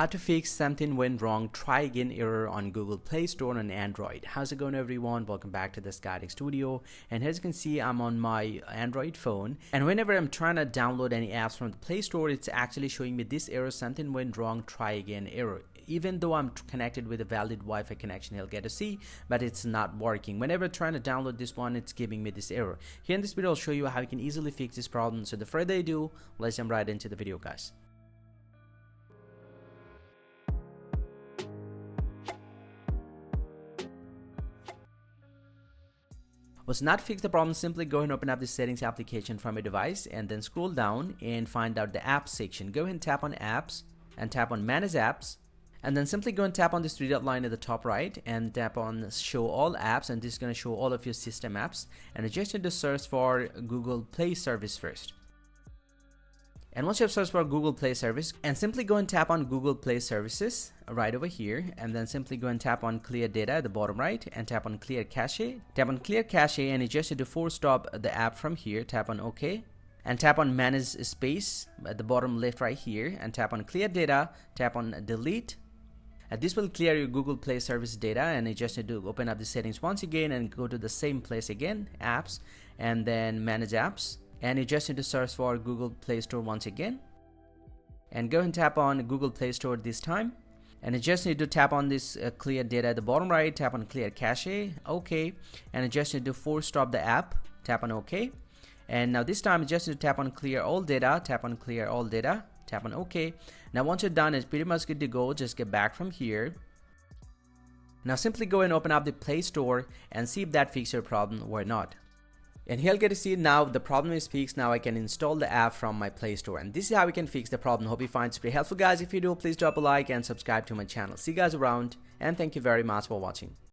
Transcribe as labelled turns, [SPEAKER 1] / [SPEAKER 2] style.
[SPEAKER 1] How to fix something went wrong, try again error on Google Play Store on Android. How's it going, everyone? Welcome back to this guiding studio. And as you can see, I'm on my Android phone, and whenever I'm trying to download any apps from the Play Store, it's actually showing me this error: something went wrong, try again error. Even though I'm connected with a valid Wi-Fi connection, he'll get to see, but it's not working. Whenever trying to download this one, it's giving me this error. Here in this video, I'll show you how you can easily fix this problem. So, the further ado, let's jump right into the video, guys. To not fix the problem, simply go ahead and open up the settings application from your device and then scroll down and find out the apps section. Go ahead and tap on apps and tap on manage apps, and then simply go and tap on this three dot line at the top right and tap on show all apps, and this is going to show all of your system apps. And I just need to search for Google Play Service first. And once you have searched for Google Play Service, and simply go and tap on Google Play Services right over here, and then simply go and tap on Clear Data at the bottom right and tap on Clear Cache. Tap on Clear Cache, and you just need to force stop the app from here. Tap on OK and tap on Manage Space at the bottom left right here and tap on Clear Data. Tap on Delete. This will clear your Google Play Service data, and you just need to open up the settings once again and go to the same place again, apps, and then manage apps. And you just need to search for Google Play Store once again and go and tap on Google Play Store this time. And you just need to tap on this clear data at the bottom right, tap on Clear Cache, OK, and you just need to force stop the app, tap on OK. And now this time you just need to tap on Clear All Data, tap on Clear All Data, tap on OK. Now once you're done, it's pretty much good to go. Just get back from here. Now simply go and open up the Play Store and see if that fixed your problem or not. And here you'll get to see now the problem is fixed. Now I can install the app from my Play Store, and this is how we can fix the problem. Hope you find it pretty helpful, guys. If you do, please drop a like and subscribe to my channel. See you guys around, and thank you very much for watching.